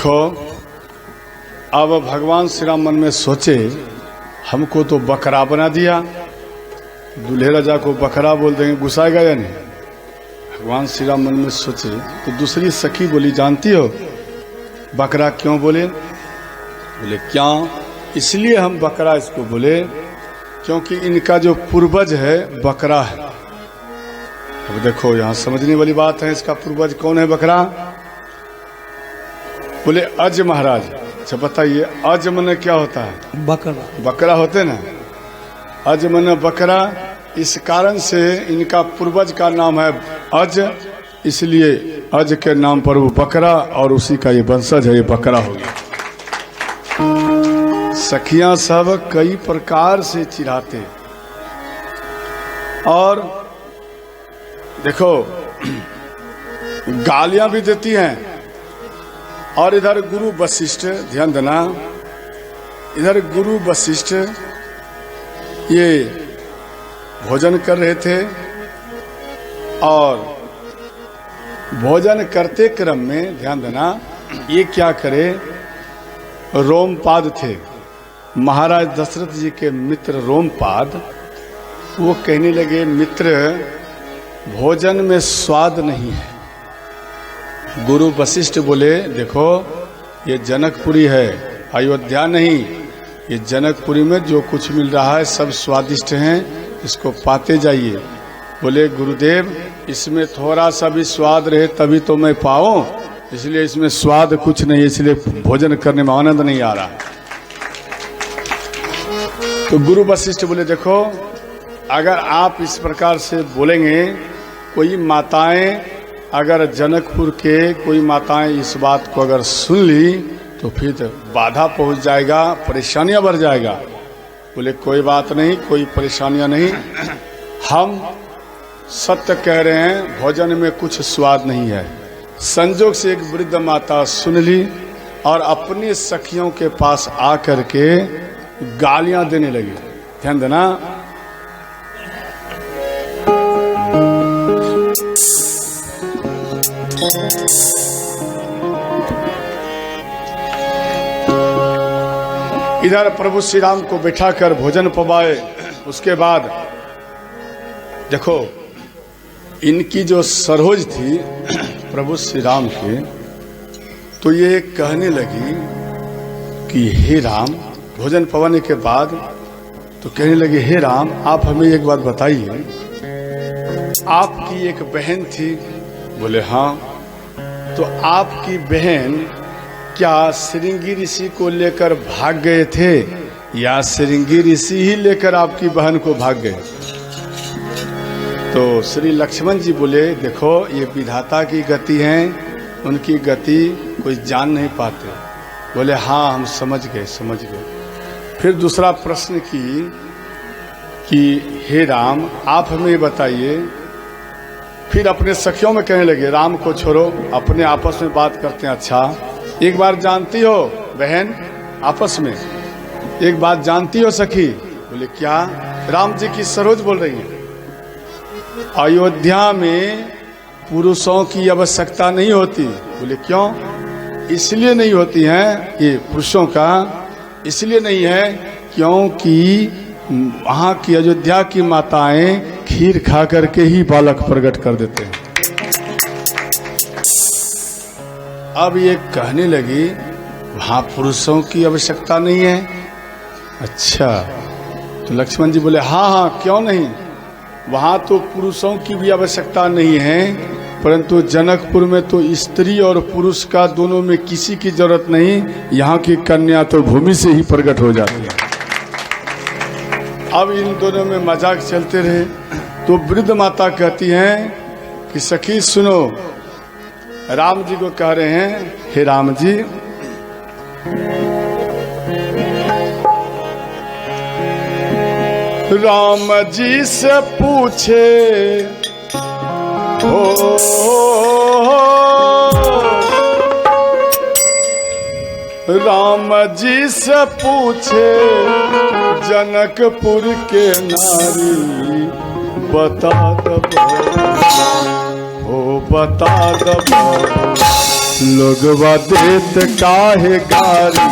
देखो, अब भगवान श्री राम मन में सोचे हमको तो बकरा बना दिया, दूल्हे राजा को बकरा बोल देंगे, गुस्साएगा या नहीं। भगवान श्री राम मन में सोचे तो दूसरी सखी बोली, जानती हो बकरा क्यों बोले? बोले क्या? इसलिए हम बकरा इसको बोले क्योंकि इनका जो पूर्वज है बकरा है। अब देखो यहाँ समझने वाली बात है, इसका पूर्वज कौन है बकरा? बोले अज महाराज। अच्छा बताइए, अज मन क्या होता है? बकरा। बकरा होते ना, अज मन बकरा। इस कारण से इनका पूर्वज का नाम है अज, इसलिए अज के नाम पर वो बकरा और उसी का ये वंशज है, ये बकरा हो गया। सखियां सब कई प्रकार से चिढ़ाते और देखो गालियां भी देती हैं। और इधर गुरु वशिष्ठ, ध्यान देना, इधर गुरु वशिष्ठ ये भोजन कर रहे थे और भोजन करते क्रम में ध्यान देना, ये क्या करे, रोमपाद थे, महाराज दशरथ जी के मित्र रोमपाद। वो कहने लगे, मित्र भोजन में स्वाद नहीं है। गुरु वशिष्ठ बोले, देखो ये जनकपुरी है, अयोध्या नहीं। ये जनकपुरी में जो कुछ मिल रहा है सब स्वादिष्ट हैं, इसको पाते जाइए। बोले गुरुदेव इसमें थोड़ा सा भी स्वाद रहे तभी तो मैं पाऊं, इसलिए इसमें स्वाद कुछ नहीं, इसलिए भोजन करने में आनंद नहीं आ रहा। तो गुरु वशिष्ठ बोले, देखो अगर आप इस प्रकार से बोलेंगे, कोई माताएं अगर जनकपुर के कोई माताएं इस बात को अगर सुन ली तो फिर बाधा पहुंच जाएगा, परेशानियां बढ़ जाएगा। बोले कोई बात नहीं, कोई परेशानियां नहीं, हम सत्य कह रहे हैं, भोजन में कुछ स्वाद नहीं है। संजोग से एक वृद्ध माता सुन ली और अपनी सखियों के पास आकर के गालियां देने लगी। ध्यान देना, इधर प्रभु श्री राम को बैठाकर भोजन पवाए। उसके बाद देखो इनकी जो सरोज थी प्रभु श्री राम के, तो ये कहने लगी कि हे राम, भोजन पवाने के बाद तो कहने लगे, हे राम आप हमें एक बात बताइए, आपकी एक बहन थी। बोले हाँ। तो आपकी बहन क्या श्रृंगी ऋषि को लेकर भाग गए थे या श्रृंगी ऋषि ही लेकर आपकी बहन को भाग गए? तो श्री लक्ष्मण जी बोले, देखो ये विधाता की गति है, उनकी गति कोई जान नहीं पाते। बोले हाँ हम समझ गए, समझ गए। फिर दूसरा प्रश्न कि हे राम आप हमें ये बताइए। फिर अपने सखियों में कहने लगे, राम को छोड़ो, अपने आपस में बात करते हैं। अच्छा एक बार जानती हो बहन, आपस में एक बात जानती हो सखी? बोले क्या? राम जी की सरोज बोल रही है, अयोध्या में पुरुषों की आवश्यकता नहीं होती। बोले क्यों? इसलिए नहीं होती है, ये पुरुषों का इसलिए नहीं है क्योंकि वहां की अयोध्या की माताएं खीर खा करके ही बालक प्रकट कर देते हैं। अब ये कहने लगी वहां पुरुषों की आवश्यकता नहीं है। अच्छा, तो लक्ष्मण जी बोले हाँ हाँ क्यों नहीं, वहां तो पुरुषों की भी आवश्यकता नहीं है, परंतु जनकपुर में तो स्त्री और पुरुष का दोनों में किसी की जरूरत नहीं, यहाँ की कन्या तो भूमि से ही प्रकट हो जाती है। अब इन दोनों में मजाक चलते रहे तो वृद्ध माता कहती हैं कि सखी सुनो, राम जी को कह रहे हैं, हे राम जी राम जी से पूछे राम जी से पूछे जनकपुर के नारी, बता दबो, ओ बता दबो लोगवा देत काहे गारी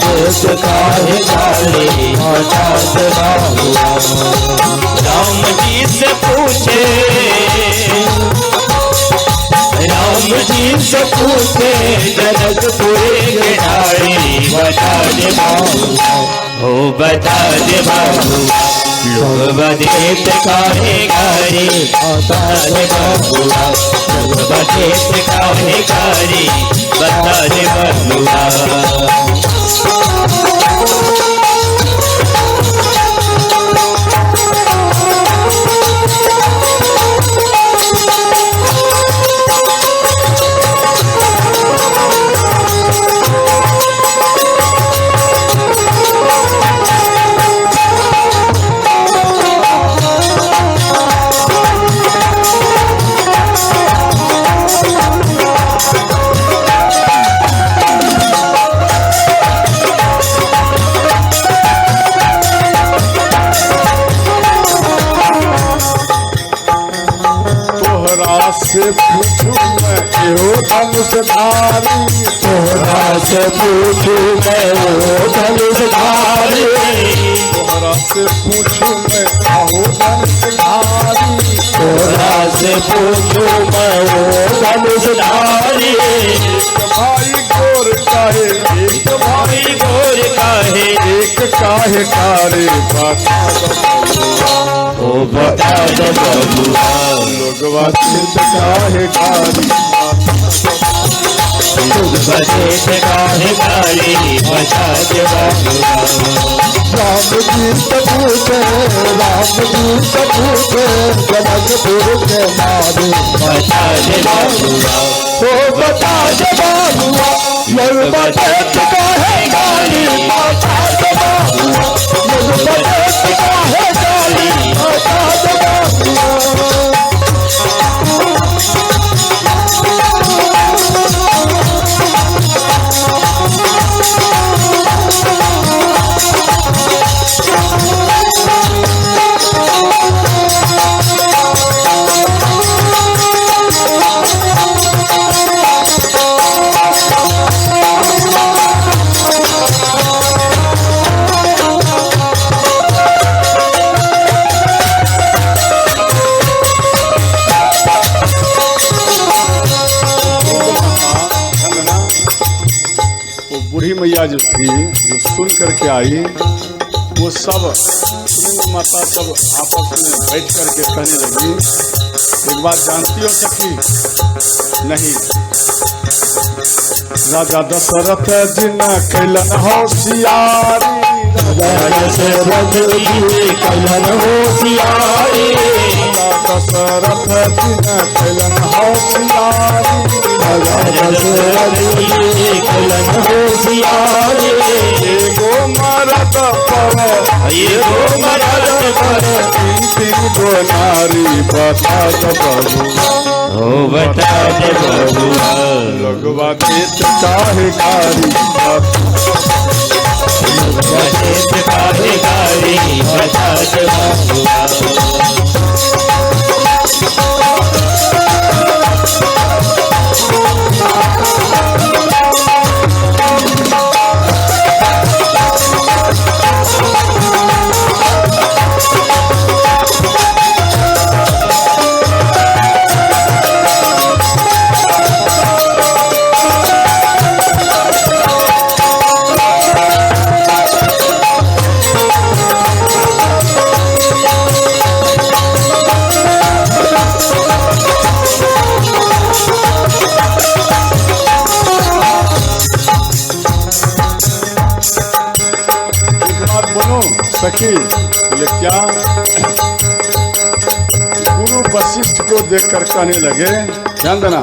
देत काहे गारी राम जी से पूछे जनकपुरे के नारी बता दे बाबू हो बता दे बाबू लोग देत काहे गारी बता दे बाबू लोग देत काहे गारी बता दे बाबू से पूछूं मैं एहो धनुषधारी तोहरा से पूछूं मैं ओ धनुषधारी तोहरा से पूछूं मैं आहो धनुषधारी तोहरा से पूछूं मैं ओ धनुषधारी एक भाई गोर काहे एक भाई गोर काहे एक काहे कारे बता ओ बता दो बबुआ लोगवा देत काहे गारी देत काहे गारी बता दे बबुआ राम जी से पूछे जनकपुर के नारी बता दे बबुआ ओ बता दे बाबुआ लोगवा देत काहे गारी बता दे बाबुआ लोगवा देत काहे गारी बता दे बाबुआ बूढ़ी मैया जो थी जो सुन करके आई वो सब माता सब आपस में बैठ करके कहने लगी एक बात जानती हो सखी नहीं राजा दशरथ जी न कैलन होशियारी दशरथ जी कैलन होशियारी दशरथ जी न कैलन होशियारी दशरथ जी कैलन होशियारी एगो मरद पर तीन गो नारी बता दो बबुआ हो बता दे बबुआ लोगवा देत काहे गारी देत काहे गारी बता दे बबुआ सखी बोले क्या गुरु वशिष्ठ को देखकर कहने लगे ध्यान देना